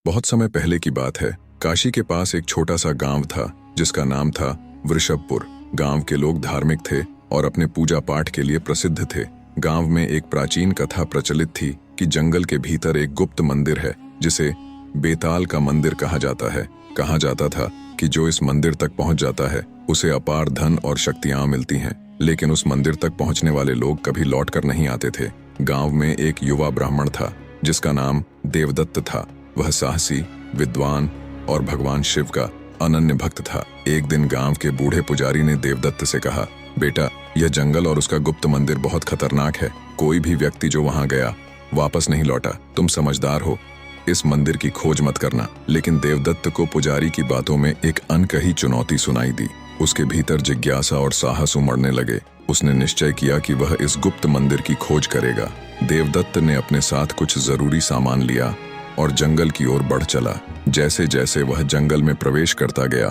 बहुत समय पहले की बात है। काशी के पास एक छोटा सा गांव था जिसका नाम था वृषभपुर। गांव के लोग धार्मिक थे और अपने पूजा पाठ के लिए प्रसिद्ध थे। गांव में एक प्राचीन कथा प्रचलित थी कि जंगल के भीतर एक गुप्त मंदिर है जिसे बेताल का मंदिर कहा जाता है। कहा जाता था कि जो इस मंदिर तक पहुंच जाता है उसे अपार धन और शक्तियां मिलती हैं। लेकिन उस मंदिर तक पहुंचने वाले लोग कभी लौटकर नहीं आते थे। गांव में एक युवा ब्राह्मण था जिसका नाम देवदत्त था। वह साहसी, विद्वान और भगवान शिव का अनन्य भक्त था। एक दिन गांव के बूढ़े पुजारी ने देवदत्त से कहा, बेटा, यह जंगल और उसका गुप्त मंदिर बहुत खतरनाक है। कोई भी व्यक्ति जो वहां गया वापस नहीं लौटा। तुम समझदार हो, इस मंदिर की खोज मत करना। लेकिन देवदत्त को पुजारी की बातों में एक अनकही चुनौती सुनाई दी। उसके भीतर जिज्ञासा और साहस उमड़ने लगे। उसने निश्चय किया कि वह इस गुप्त मंदिर की खोज करेगा। देवदत्त ने अपने साथ कुछ जरूरी सामान लिया और जंगल की ओर बढ़ चला। जैसे जैसे वह जंगल में प्रवेश करता गया,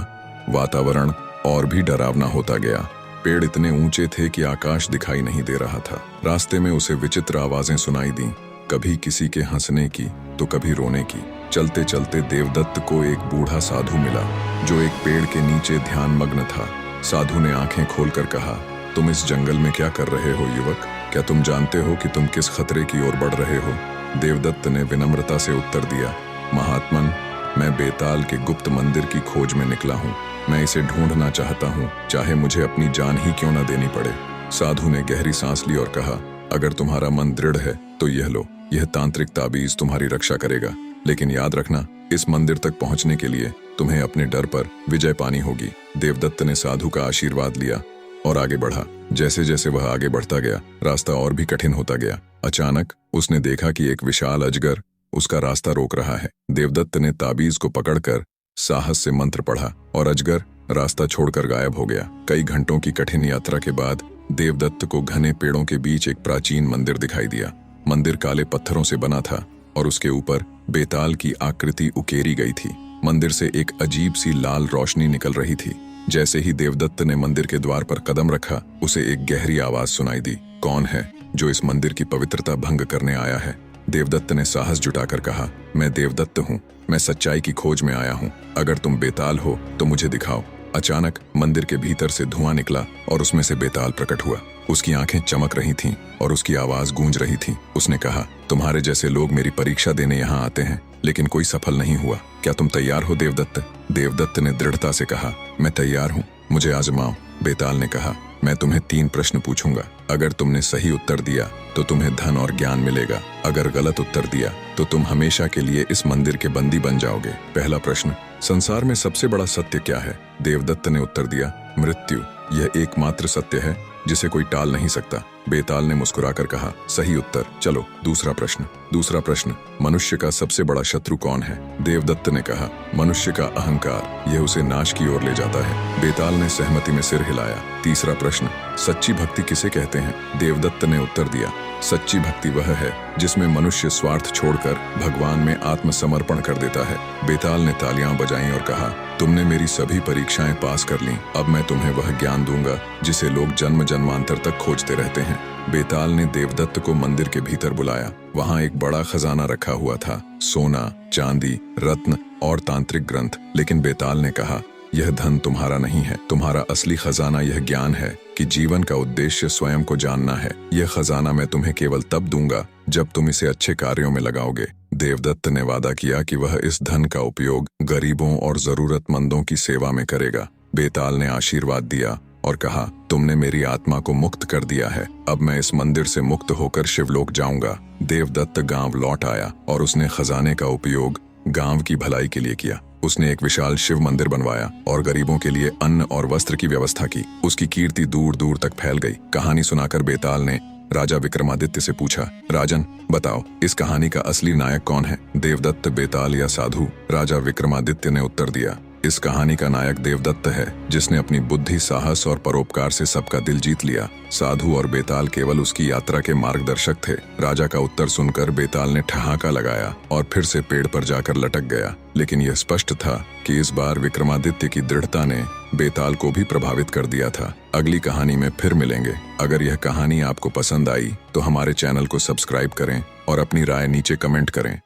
वातावरण और भी डरावना होता गया। पेड़ इतने ऊंचे थे कि आकाश दिखाई नहीं दे रहा था। रास्ते में उसे विचित्र आवाजें सुनाई दी, कभी किसी के हंसने की तो कभी रोने की। चलते चलते देवदत्त को एक बूढ़ा साधु मिला जो एक पेड़ के नीचे ध्यान मग्न था। साधु ने आंखें खोलकर कहा, तुम इस जंगल में क्या कर रहे हो युवक? क्या तुम जानते हो कि तुम किस खतरे की ओर बढ़ रहे हो? देवदत्त ने विनम्रता से उत्तर दिया, महात्मन, मैं बेताल के गुप्त मंदिर की खोज में निकला हूँ। मैं इसे ढूंढना चाहता हूँ, चाहे मुझे अपनी जान ही क्यों न देनी पड़े। साधु ने गहरी सांस ली और कहा, अगर तुम्हारा मन दृढ़ है तो यह लो। यह तांत्रिक ताबीज तुम्हारी रक्षा करेगा। लेकिन याद रखना, इस मंदिर तक पहुंचने के लिए तुम्हें अपने डर पर विजय पानी होगी। देवदत्त ने साधु का आशीर्वाद लिया और आगे बढ़ा। जैसे जैसे वह आगे बढ़ता गया, रास्ता और भी कठिन होता गया। अचानक उसने देखा कि एक विशाल अजगर उसका रास्ता रोक रहा है। देवदत्त ने ताबीज को पकड़कर साहस से मंत्र पढ़ा और अजगर रास्ता छोड़कर गायब हो गया। कई घंटों की कठिन यात्रा के बाद देवदत्त को घने पेड़ों के बीच एक प्राचीन मंदिर दिखाई दिया। मंदिर काले पत्थरों से बना था और उसके ऊपर बेताल की आकृति उकेरी गई थी। मंदिर से एक अजीब सी लाल रोशनी निकल रही थी। जैसे ही देवदत्त ने मंदिर के द्वार पर कदम रखा, उसे एक गहरी आवाज सुनाई दी, कौन है जो इस मंदिर की पवित्रता भंग करने आया है? देवदत्त ने साहस जुटाकर कहा, मैं देवदत्त हूँ, मैं सच्चाई की खोज में आया हूँ। अगर तुम बेताल हो तो मुझे दिखाओ। अचानक मंदिर के भीतर से धुआं निकला और उसमें से बेताल प्रकट हुआ। उसकी आंखें चमक रही थीं और उसकी आवाज गूंज रही थी। उसने कहा, तुम्हारे जैसे लोग मेरी परीक्षा देने यहाँ आते हैं, लेकिन कोई सफल नहीं हुआ। क्या तुम तैयार हो देवदत्त? देवदत्त ने दृढ़ता से कहा, मैं तैयार हूँ, मुझे आजमाओ। बेताल ने कहा, मैं तुम्हें 3 प्रश्न पूछूंगा। अगर तुमने सही उत्तर दिया तो तुम्हें धन और ज्ञान मिलेगा। अगर गलत उत्तर दिया तो तुम हमेशा के लिए इस मंदिर के बंदी बन जाओगे। पहला प्रश्न, संसार में सबसे बड़ा सत्य क्या है? देवदत्त ने उत्तर दिया, मृत्यु। यह एकमात्र सत्य है जिसे कोई टाल नहीं सकता। बेताल ने मुस्कुराकर कहा, सही उत्तर। चलो दूसरा प्रश्न। दूसरा प्रश्न, मनुष्य का सबसे बड़ा शत्रु कौन है? देवदत्त ने कहा, मनुष्य का अहंकार, यह उसे नाश की ओर ले जाता है। बेताल ने सहमति में सिर हिलाया। तीसरा प्रश्न, सच्ची भक्ति किसे कहते हैं? देवदत्त ने उत्तर दिया, सच्ची भक्ति वह है जिसमें मनुष्य स्वार्थ छोड़कर भगवान में आत्मसमर्पण कर देता है। बेताल ने तालियां बजाईं और कहा, तुमने मेरी सभी परीक्षाएं पास कर लीं। अब मैं तुम्हें वह ज्ञान दूंगा जिसे लोग जन्म जन्मांतर तक खोजते रहते हैं। बेताल ने देवदत्त को मंदिर के भीतर बुलाया। वहां एक बड़ा खजाना रखा हुआ था, सोना, चांदी, रत्न और तांत्रिक ग्रंथ। लेकिन बेताल ने कहा, यह धन तुम्हारा नहीं है। तुम्हारा असली खजाना यह ज्ञान है कि जीवन का उद्देश्य स्वयं को जानना है। यह खजाना मैं तुम्हें केवल तब दूंगा जब तुम इसे अच्छे कार्यों में लगाओगे। देवदत्त ने वादा किया कि वह इस धन का उपयोग गरीबों और जरूरतमंदों की सेवा में करेगा। बेताल ने आशीर्वाद दिया और कहा, तुमने मेरी आत्मा को मुक्त कर दिया है। अब मैं इस मंदिर से मुक्त होकर शिवलोक जाऊंगा। देवदत्त गांव लौट आया और उसने खजाने का उपयोग गांव की भलाई के लिए किया। उसने एक विशाल शिव मंदिर बनवाया और गरीबों के लिए अन्न और वस्त्र की व्यवस्था की। उसकी कीर्ति दूर दूर तक फैल गई। कहानी सुनाकर बेताल ने राजा विक्रमादित्य से पूछा, राजन बताओ, इस कहानी का असली नायक कौन है? देवदत्त, बेताल या साधु? राजा विक्रमादित्य ने उत्तर दिया, इस कहानी का नायक देवदत्त है, जिसने अपनी बुद्धि, साहस और परोपकार से सबका दिल जीत लिया। साधु और बेताल केवल उसकी यात्रा के मार्गदर्शक थे। राजा का उत्तर सुनकर बेताल ने ठहाका लगाया और फिर से पेड़ पर जाकर लटक गया। लेकिन यह स्पष्ट था कि इस बार विक्रमादित्य की दृढ़ता ने बेताल को भी प्रभावित कर दिया था। अगली कहानी में फिर मिलेंगे। अगर यह कहानी आपको पसंद आई तो हमारे चैनल को सब्सक्राइब करें और अपनी राय नीचे कमेंट करें।